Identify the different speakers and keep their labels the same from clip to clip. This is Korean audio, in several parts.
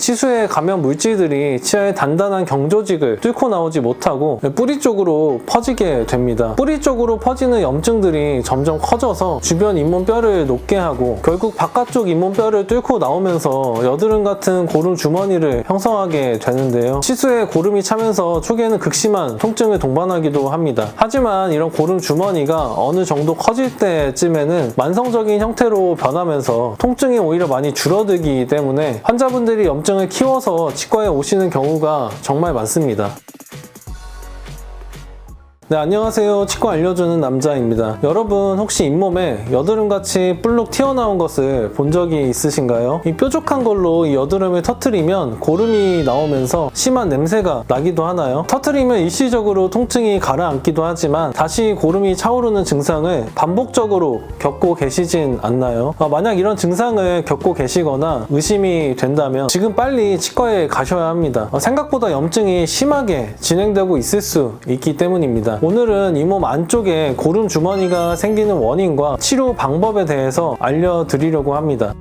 Speaker 1: 치수에 감염 물질들이 치아의 단단한 경조직을 뚫고 나오지 못하고 뿌리 쪽으로 퍼지게 됩니다. 뿌리 쪽으로 퍼지는 염증들이 점점 커져서 주변 잇몸뼈를 녹게 하고 결국 바깥쪽 잇몸뼈를 뚫고 나오면서 여드름 같은 고름 주머니를 형성하게 되는데요. 치수에 고름이 차면서 초기에는 극심한 통증을 동반하기도 합니다. 하지만 이런 고름 주머니가 어느 정도 커질 때쯤에는 만성적인 형태로 변하면서 통증이 오히려 많이 줄어들기 때문에 환자분들이 염증을 키워서 치과에 오시는 경우가 정말 많습니다. 네, 안녕하세요. 치과 알려주는 남자입니다. 여러분 혹시 잇몸에 여드름같이 뿔룩 튀어나온 것을 본 적이 있으신가요? 이 뾰족한 걸로 이 여드름을 터트리면 고름이 나오면서 심한 냄새가 나기도 하나요? 터트리면 일시적으로 통증이 가라앉기도 하지만 다시 고름이 차오르는 증상을 반복적으로 겪고 계시진 않나요? 만약 이런 증상을 겪고 계시거나 의심이 된다면 지금 빨리 치과에 가셔야 합니다. 생각보다 염증이 심하게 진행되고 있을 수 있기 때문입니다. 오늘은 잇몸 안쪽에 고름 주머니가 생기는 원인과 치료 방법에 대해서 알려드리려고 합니다.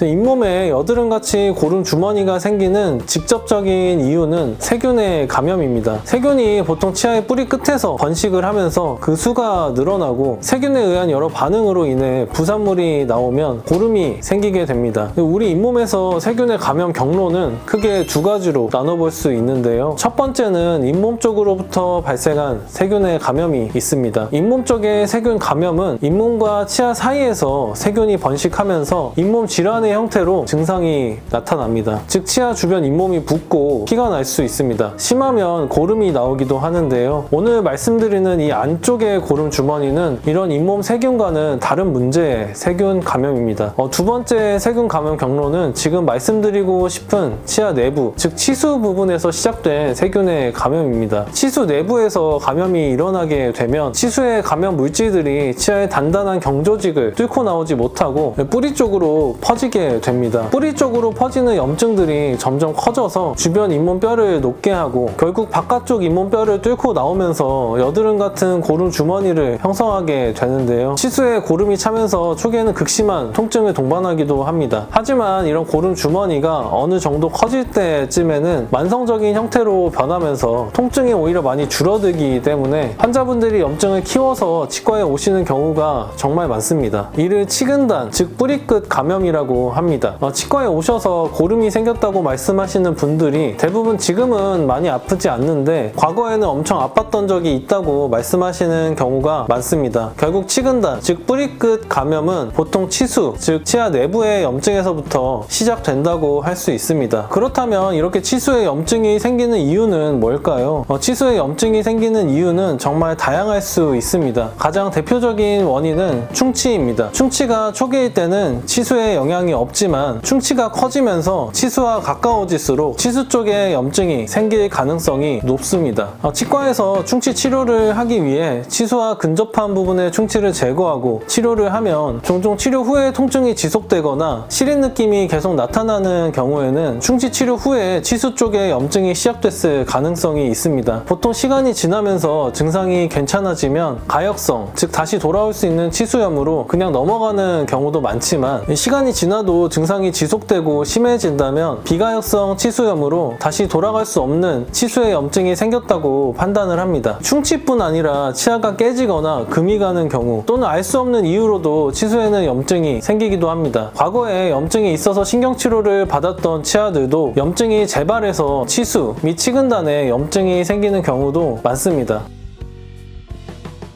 Speaker 1: 잇몸에 여드름같이 고름 주머니가 생기는 직접적인 이유는 세균의 감염입니다. 세균이 보통 치아의 뿌리 끝에서 번식을 하면서 그 수가 늘어나고 세균에 의한 여러 반응으로 인해 부산물이 나오면 고름이 생기게 됩니다. 우리 잇몸에서 세균의 감염 경로는 크게 두 가지로 나눠볼 수 있는데요. 첫 번째는 잇몸 쪽으로부터 발생한 세균의 감염이 있습니다. 잇몸 쪽의 세균 감염은 잇몸과 치아 사이에서 세균이 번식하면서 잇몸 질환의 형태로 증상이 나타납니다. 즉 치아 주변 잇몸이 붓고 피가 날 수 있습니다. 심하면 고름이 나오기도 하는데요. 오늘 말씀드리는 이 안쪽의 고름 주머니는 이런 잇몸 세균과는 다른 문제의 세균 감염입니다. 두 번째 세균 감염 경로는 지금 말씀드리고 싶은 치아 내부, 즉 치수 부분에서 시작된 세균의 감염입니다. 치수 내부에서 감염이 일어나게 되면 치수의 감염 물질들이 치아의 단단한 경조직을 뚫고 나오지 못하고 뿌리 쪽으로 퍼지게 됩니다. 뿌리 쪽으로 퍼지는 염증들이 점점 커져서 주변 잇몸뼈를 녹게 하고 결국 바깥쪽 잇몸뼈를 뚫고 나오면서 여드름 같은 고름 주머니를 형성하게 되는데요. 치수에 고름이 차면서 초기에는 극심한 통증을 동반하기도 합니다. 하지만 이런 고름 주머니가 어느 정도 커질 때쯤에는 만성적인 형태로 변하면서 통증이 오히려 많이 줄어들기 때문에 환자분들이 염증을 키워서 치과에 오시는 경우가 정말 많습니다. 이를 치근단, 즉 뿌리끝 감염이라고 합니다. 치과에 오셔서 고름이 생겼다고 말씀하시는 분들이 대부분 지금은 많이 아프지 않는데 과거에는 엄청 아팠던 적이 있다고 말씀하시는 경우가 많습니다. 결국 치근단, 즉 뿌리끝 감염은 보통 치수, 즉 치아 내부의 염증에서부터 시작된다고 할 수 있습니다. 그렇다면 이렇게 치수에 염증이 생기는 이유는 뭘까요? 치수에 염증이 생기는 이유는 정말 다양할 수 있습니다. 가장 대표적인 원인은 충치입니다. 충치가 초기일 때는 치수에 영향이 없지만 충치가 커지면서 치수와 가까워질수록 치수 쪽에 염증이 생길 가능성이 높습니다. 치과에서 충치 치료를 하기 위해 치수와 근접한 부분의 충치를 제거하고 치료를 하면 종종 치료 후에 통증이 지속되거나 시린 느낌이 계속 나타나는 경우에는 충치 치료 후에 치수 쪽에 염증이 시작됐을 가능성이 있습니다. 보통 시간이 지나면서 증상이 괜찮아지면 가역성, 즉 다시 돌아올 수 있는 치수염으로 그냥 넘어가는 경우도 많지만 시간이 지나도 증상이 지속되고 심해진다면 비가역성 치수염으로 다시 돌아갈 수 없는 치수에 염증이 생겼다고 판단을 합니다. 충치뿐 아니라 치아가 깨지거나 금이 가는 경우 또는 알 수 없는 이유로도 치수에는 염증이 생기기도 합니다. 과거에 염증이 있어서 신경치료를 받았던 치아들도 염증이 재발해서 치수 및 치근단에 염증이 생기는 경우도 많습니다.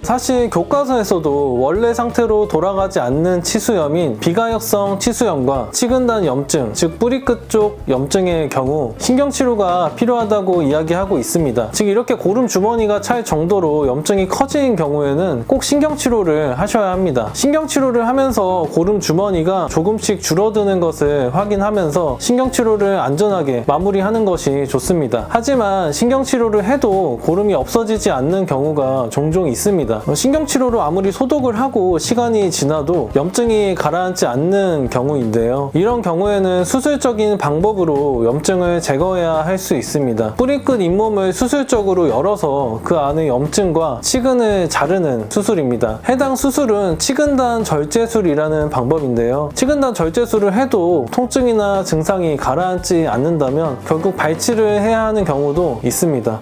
Speaker 1: 사실 교과서에서도 원래 상태로 돌아가지 않는 치수염인 비가역성 치수염과 치근단 염증, 즉 뿌리끝 쪽 염증의 경우 신경치료가 필요하다고 이야기하고 있습니다. 즉 이렇게 고름 주머니가 찰 정도로 염증이 커진 경우에는 꼭 신경치료를 하셔야 합니다. 신경치료를 하면서 고름 주머니가 조금씩 줄어드는 것을 확인하면서 신경치료를 안전하게 마무리하는 것이 좋습니다. 하지만 신경치료를 해도 고름이 없어지지 않는 경우가 종종 있습니다. 있습니다. 신경치료로 아무리 소독을 하고 시간이 지나도 염증이 가라앉지 않는 경우인데요. 이런 경우에는 수술적인 방법으로 염증을 제거해야 할 수 있습니다. 뿌리 끝 잇몸을 수술적으로 열어서 그 안의 염증과 치근을 자르는 수술입니다. 해당 수술은 치근단 절제술이라는 방법인데요. 치근단 절제술을 해도 통증이나 증상이 가라앉지 않는다면 결국 발치를 해야 하는 경우도 있습니다.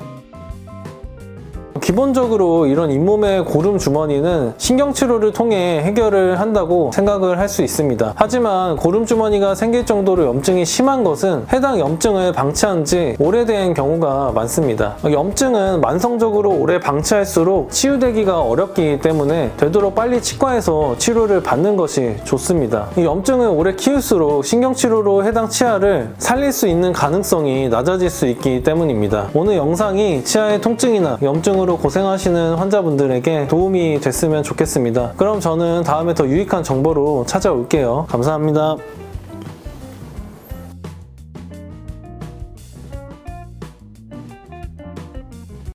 Speaker 1: 기본적으로 이런 잇몸의 고름 주머니는 신경치료를 통해 해결을 한다고 생각을 할 수 있습니다. 하지만 고름 주머니가 생길 정도로 염증이 심한 것은 해당 염증을 방치한 지 오래된 경우가 많습니다. 염증은 만성적으로 오래 방치할수록 치유되기가 어렵기 때문에 되도록 빨리 치과에서 치료를 받는 것이 좋습니다. 이 염증을 오래 키울수록 신경치료로 해당 치아를 살릴 수 있는 가능성이 낮아질 수 있기 때문입니다. 오늘 영상이 치아의 통증이나 염증으로 고생하시는 환자분들에게 도움이 됐으면 좋겠습니다. 그럼 저는 다음에 더 유익한 정보로 찾아올게요. 감사합니다.